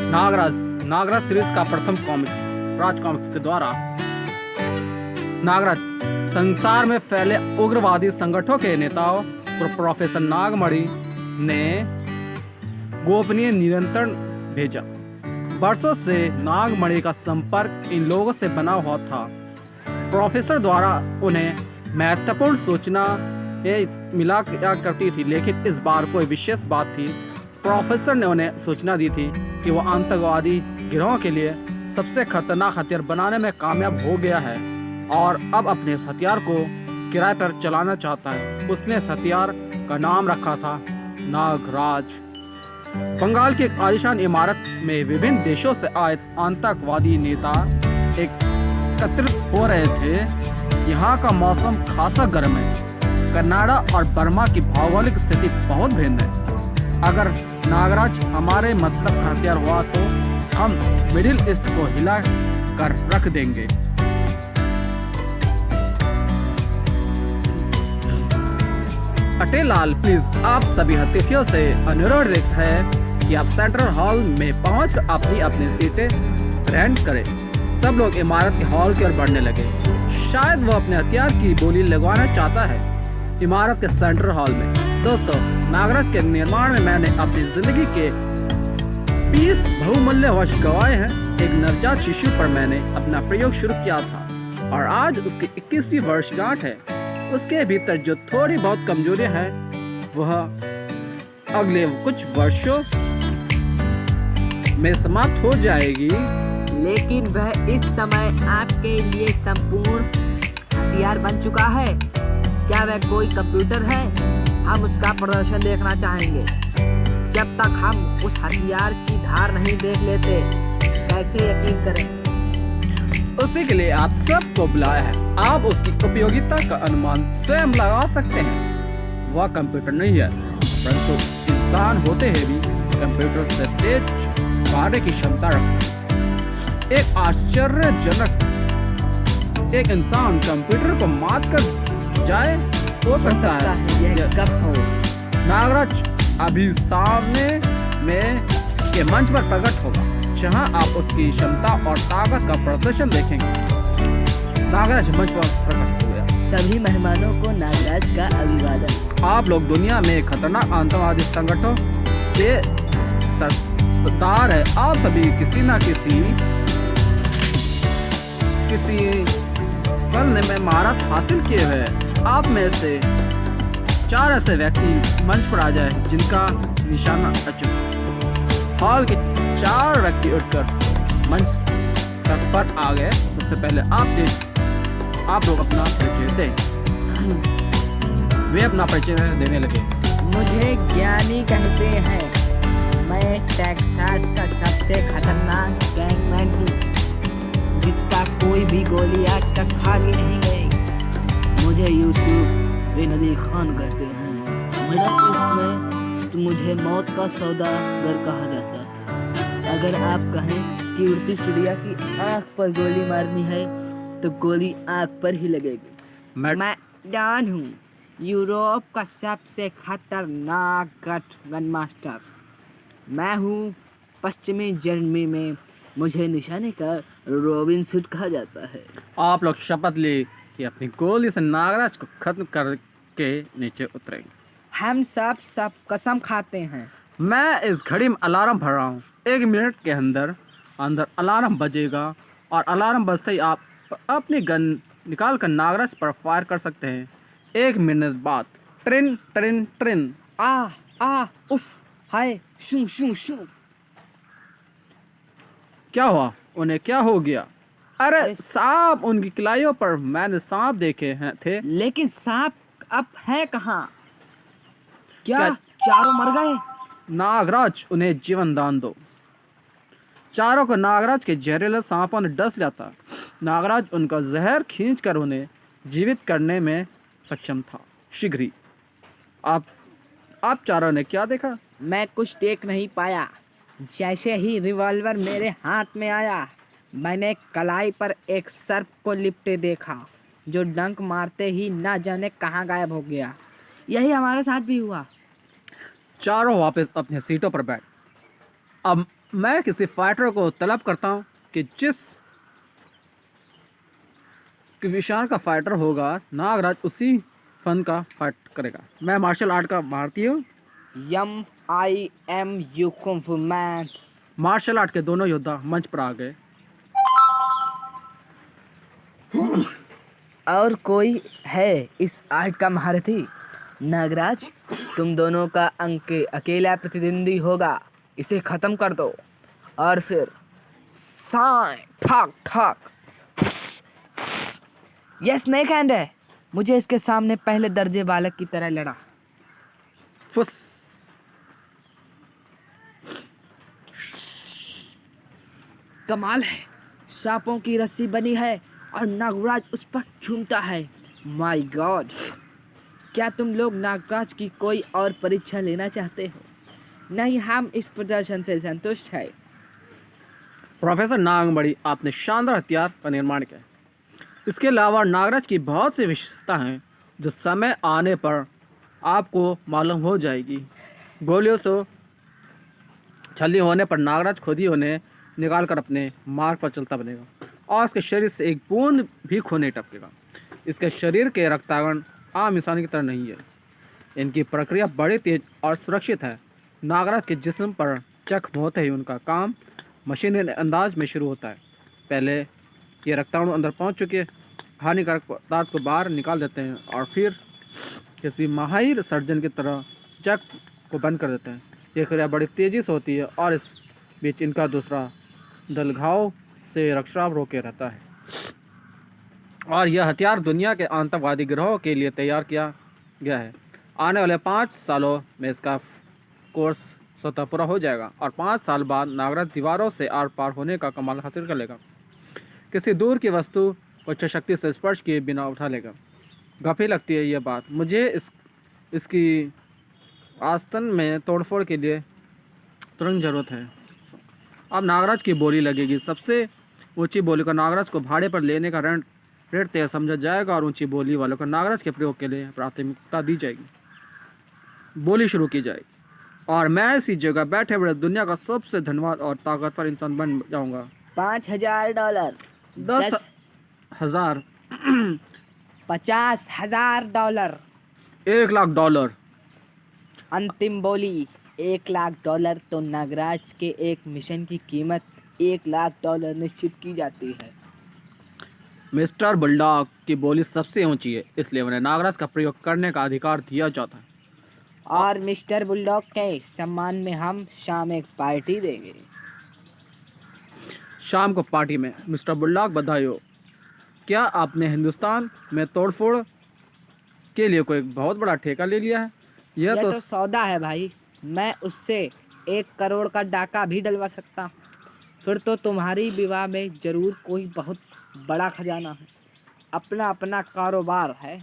Nagraj Nagraj series का प्रथम comics राज comics के द्वारा नागराज संसार में फैले उग्रवादी संगठनों के नेताओं प्रोफेसर नागमणि ने गोपनीय नियंत्रण भेजा। वर्षों से नागमणि का संपर्क इन लोगों से बना हुआ था। प्रोफेसर द्वारा उन्हें महत्वपूर्ण सूचना मिला करती थी, लेकिन इस बार कोई विशेष बात थी। प्रोफेसर ने उन्हें सूचना दी थी कि वो आतंकवादी गिरोह के लिए सबसे खतरनाक हथियार बनाने में कामयाब हो गया है और अब अपने इस हथियार को किराए पर चलाना चाहता है। उसने इस हथियार का नाम रखा था नागराज। बंगाल की एक आलीशान इमारत में विभिन्न देशों से आए आतंकवादी नेता एकत्रित हो रहे थे। यहाँ का मौसम खासा गर्म है। कनाडा और बर्मा की भौगोलिक स्थिति बहुत भिन्न है। अगर नागराज हमारे मतलब का हथियार हुआ तो हम मिडिल ईस्ट को हिला कर रख देंगे। अटेलाल, प्लीज आप सभी अतिथियों से अनुरोध है कि आप सेंट्रल हॉल में पहुंच अपनी अपनी सीटें ग्रहण करें। सब लोग इमारत के हॉल की ओर बढ़ने लगे। शायद वो अपने हथियार की बोली लगवाना चाहता है। इमारत के सेंट्रल हॉल में दोस्तों, नागराज के निर्माण में मैंने अपनी जिंदगी के 20 बहुमूल्य वर्ष गंवाए हैं। एक नवजात शिशु पर मैंने अपना प्रयोग शुरू किया था और आज उसकी 21वीं वर्षगांठ है। उसके भीतर जो थोड़ी बहुत कमजोरियां हैं वह अगले कुछ वर्षों में समाप्त हो जाएगी, लेकिन वह इस समय आपके लिए संपूर्ण हथियार बन चुका है। क्या वह कोई कंप्यूटर है? हम उसका प्रदर्शन देखना चाहेंगे। जब तक हम उस हथियार की धार नहीं देख लेते कैसे यकीन करें? उसी के लिए आप सबको बुलाया है। आप उसकी उपयोगिता का अनुमान स्वयं लगा सकते हैं। वह कंप्यूटर नहीं है, परंतु इंसान होते हुए भी कंप्यूटर से तेज कार्य की क्षमता रखता है। एक आश्चर्यजनक एक इंसान कंप्यूटर को मात कर जाए हो सकता है। यह कब हो? नागराज अभी सामने में के मंच पर प्रकट होगा, जहां आप उसकी क्षमता और ताकत का प्रदर्शन देखेंगे। नागराज मंच पर प्रकट हो गया। सभी मेहमानों को नागराज का अभिवादन। आप लोग दुनिया में खतरनाक आतंकवादी संगठनों के सरदार है। आप सभी किसी न किसी फन में महारत हासिल किए हुए हैं। आप में से 4 ऐसे व्यक्ति मंच पर आ जाए जिनका निशाना अचूक। हॉल के 4 व्यक्ति उठकर मंच पर आ गए। सबसे पहले आप लोग अपना परिचय दें। वे अपना परिचय देने लगे। मुझे ज्ञानी कहते हैं। मैं टेक्सास का सबसे खतरनाक गैंगमैन हूँ, जिसका कोई भी गोली आज तक खाली नहीं गई। मुझे यूसुफ बिन अली खान कहते हैं। मेरा इश्क में तो मुझे मौत का सौदागर कहा जाता है। अगर आप कहें कि उड़ती चिड़िया की आँख पर गोली मारनी है तो गोली आँख पर ही लगेगी। मैं डॉन हूँ, यूरोप का सबसे खतरनाक गन मास्टर। मैं हूँ पश्चिमी जर्मनी में। मुझे निशाने का रॉबिन सूट कहा जाता है। आप लोग शपथ ले कि अपनी गोली से नागराज को खत्म करके नीचे उतरेंगे। हम सब कसम खाते हैं। मैं इस घड़ी में अलार्म भर रहा हूँ। 1 मिनट के अंदर अलार्म बजेगा और अलार्म बजते ही आप अपनी गन निकाल कर नागराज पर फायर कर सकते हैं। 1 मिनट बाद ट्रिन ट्रिन ट्रिन। उफ, हाय, शू शू शू। क्या हुआ? उन्हें क्या हो गया? अरे सांप! उनकी किलाइयों पर मैंने सांप देखे थे। लेकिन सांप अब है कहाँ? क्या चारों मर गए? नागराज, उन्हें जीवन दान दो। चारों को नागराज के जहरीले सांपों ने डस लिया था। नागराज उनका जहर खींचकर उन्हें जीवित करने में सक्षम था। शीघ्र ही आप चारों ने क्या देखा? मैं कुछ देख नहीं पाया। जैसे ही रिवॉल्वर मेरे हाथ में आया, मैंने कलाई पर एक सर्प को लिपटे देखा, जो डंक मारते ही ना जाने कहाँ गायब हो गया। यही हमारे साथ भी हुआ। चारों वापस अपने सीटों पर बैठ। अब मैं किसी फाइटर को तलब करता हूँ कि जिस विशाल का फाइटर होगा, नागराज उसी फन का फाइट करेगा। मैं मार्शल आर्ट का भारतीय हूँ। यम आई एम यू कुंग फू मैन। मार्शल आर्ट के दोनों योद्धा मंच पर आ गए। और कोई है इस आर्ट का महारथी? नागराज, तुम दोनों का अंक अकेला प्रतिद्वंदी होगा। इसे खत्म कर दो। और फिर साई ठक ठक। ये स्नेक हैंड है। मुझे इसके सामने पहले दर्जे बालक की तरह लड़ा। फुस। कमाल है, सांपों की रस्सी बनी है और नागराज उस पर झूमता है। माय गॉड, क्या तुम लोग नागराज की कोई और परीक्षा लेना चाहते हो? नहीं, हम इस प्रदर्शन से संतुष्ट हैं। प्रोफेसर नागमणि, आपने शानदार हथियार का निर्माण किया। इसके अलावा नागराज की बहुत सी विशेषता हैं जो समय आने पर आपको मालूम हो जाएगी। गोलियों से छलनी होने पर नागराज खुद ही उन्हें निकाल कर अपने मार्ग पर चलता बनेगा और इसके शरीर से एक बूंद भी खून नहीं टपकेगा। इसके शरीर के रक्तागण आम इंसान की तरह नहीं है। इनकी प्रक्रिया बड़ी तेज और सुरक्षित है। नागराज के जिस्म पर जख्म होते ही उनका काम मशीनी अंदाज में शुरू होता है। पहले ये रक्ताणु अंदर पहुंच चुके हानिकारक पदार्थ को बाहर निकाल देते हैं और फिर किसी माहिर सर्जन की तरह जख्म को बंद कर देते हैं। यह क्रिया बड़ी तेज़ी से होती है और इस बीच इनका दूसरा दल घाव से रक्तस्राव रोके रहता है। और यह हथियार दुनिया के आतंकवादी गिरोह के लिए तैयार किया गया है। आने वाले 5 सालों में इसका कोर्स स्वतः पूरा हो जाएगा और 5 साल बाद नागराज दीवारों से आर पार होने का कमाल हासिल कर लेगा। किसी दूर की वस्तु को उच्च शक्ति से स्पर्श किए बिना उठा लेगा। गफी लगती है यह बात। मुझे इसकी आस्तन में तोड़फोड़ के लिए तुरंत ज़रूरत है। अब नागराज की बोली लगेगी। सबसे ऊंची बोली को नागराज को भाड़े पर लेने का रेट तय समझा जाएगा और ऊंची बोली वालों को नागराज के प्रयोग के लिए प्राथमिकता दी जाएगी। बोली शुरू की जाएगी और मैं इसी जगह बैठे बड़े दुनिया का सबसे धनवान और ताकतवर इंसान बन जाऊंगा। $5,000। 10,000। $50,000। $1,00,000। अंतिम बोली $1,00,000। तो नागराज के एक मिशन की कीमत $1,00,000 निश्चित की जाती है। मिस्टर बुलडॉग की बोली सबसे ऊंची है, इसलिए उन्हें नागराज का प्रयोग करने का अधिकार दिया जाता है। और मिस्टर बुलडॉग के सम्मान में हम शाम एक पार्टी देंगे। शाम को पार्टी में मिस्टर बुलडॉग बधाई हो। क्या आपने हिंदुस्तान में तोड़फोड़ के लिए कोई बहुत बड़ा ठेका ले लिया है? यह तो सौदा है भाई। मैं उससे 1 करोड़ का डाका भी डलवा सकता हूँ। फिर तो तुम्हारी विवाह में ज़रूर कोई बहुत बड़ा खजाना है। अपना अपना कारोबार है।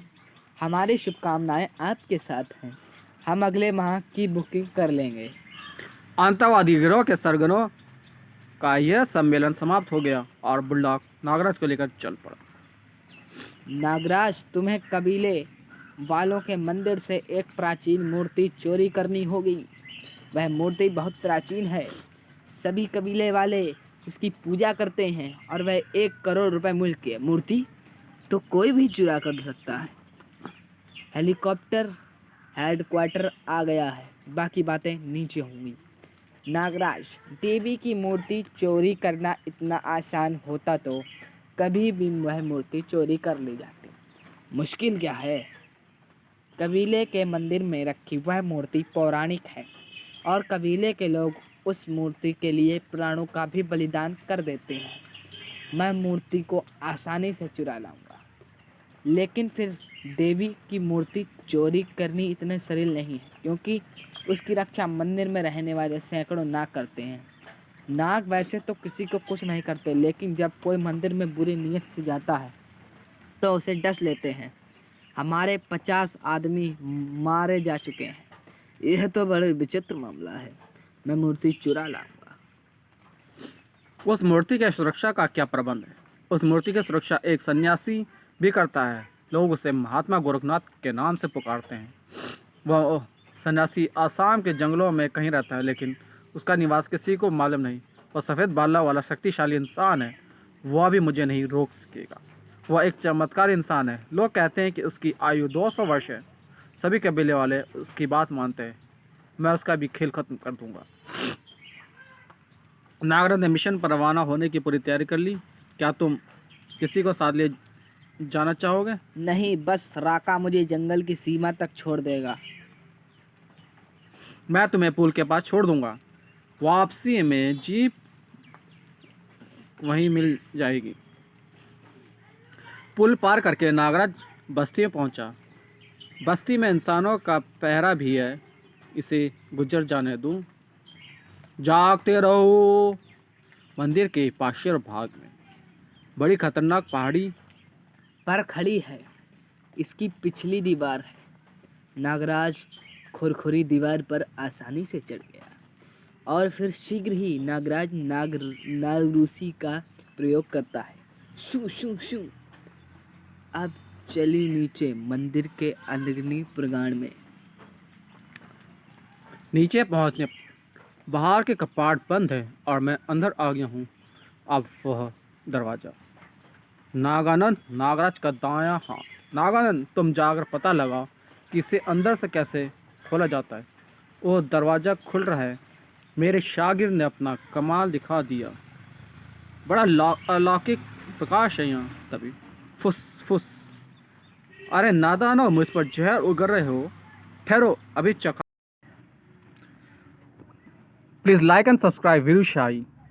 हमारी शुभकामनाएं आपके साथ हैं। हम अगले माह की बुकिंग कर लेंगे। आतंकवादी गिरोह के सरगनों का यह सम्मेलन समाप्त हो गया और बुलडॉग नागराज को लेकर चल पड़ा। नागराज, तुम्हें कबीले वालों के मंदिर से एक प्राचीन मूर्ति चोरी करनी होगी। वह मूर्ति बहुत प्राचीन है। सभी कबीले वाले उसकी पूजा करते हैं और वह 1 करोड़ रुपए मूल्य की है। मूर्ति तो कोई भी चुरा कर सकता है। हेलीकॉप्टर हेडक्वार्टर आ गया है। बाकी बातें नीचे होंगी। नागराज, देवी की मूर्ति चोरी करना इतना आसान होता तो कभी भी वह मूर्ति चोरी कर ली जाती। मुश्किल क्या है? कबीले के मंदिर में रखी वह मूर्ति पौराणिक है और कबीले के लोग उस मूर्ति के लिए प्राणों का भी बलिदान कर देते हैं। मैं मूर्ति को आसानी से चुरा लाऊंगा, लेकिन फिर देवी की मूर्ति चोरी करनी इतने सरल नहीं है, क्योंकि उसकी रक्षा मंदिर में रहने वाले सैकड़ों नाग करते हैं। नाग वैसे तो किसी को कुछ नहीं करते, लेकिन जब कोई मंदिर में बुरी नीयत से जाता है तो उसे डस लेते हैं। हमारे 50 आदमी मारे जा चुके हैं। यह तो बड़ा विचित्र मामला है। मैं मूर्ति चुरा लाऊंगा। उस मूर्ति की सुरक्षा का क्या प्रबंध है? उस मूर्ति की सुरक्षा एक सन्यासी भी करता है। लोग उसे महात्मा गोरखनाथ के नाम से पुकारते हैं। वह सन्यासी आसाम के जंगलों में कहीं रहता है, लेकिन उसका निवास किसी को मालूम नहीं। वह सफ़ेद बालों वाला शक्तिशाली इंसान है, वह भी मुझे नहीं रोक सकेगा। वह एक चमत्कारी इंसान है। लोग कहते हैं कि उसकी आयु 200 वर्ष है। सभी कबीले वाले उसकी बात मानते हैं। मैं उसका भी खेल खत्म कर दूंगा। नागराज ने मिशन पर रवाना होने की पूरी तैयारी कर ली। क्या तुम किसी को साथ ले जाना चाहोगे? नहीं, बस राका मुझे जंगल की सीमा तक छोड़ देगा। मैं तुम्हें पुल के पास छोड़ दूंगा। वापसी में जीप वहीं मिल जाएगी। पुल पार करके नागराज बस्ती में पहुंचा। बस्ती में इंसानों का पहरा भी है, इसे गुजर जाने दूं। जागते रहो। मंदिर के पार्श्व भाग में बड़ी खतरनाक पहाड़ी पर खड़ी है। इसकी पिछली दीवार है। नागराज खुरखुरी दीवार पर आसानी से चढ़ गया और फिर शीघ्र ही नागराज नागरूसी का प्रयोग करता है। शू शू शू। अब चली नीचे मंदिर के अंदरूनी प्रांगण में। नीचे पहुंचने बाहर के कपाट बंद है और मैं अंदर आ गया हूँ। अब वह दरवाज़ा। नागानंद, नागराज का दायां हाथ। नागानंद, तुम जाकर पता लगाओ कि इसे अंदर से कैसे खोला जाता है। वो दरवाज़ा खुल रहा है। मेरे शागिर्द ने अपना कमाल दिखा दिया। बड़ा अलौकिक प्रकाश है यहाँ। तभी फुस फुस। अरे नादानो, मुझ पर जहर उगर रहे हो। ठहरो, अभी चखा। Please like and subscribe Veeru shahi.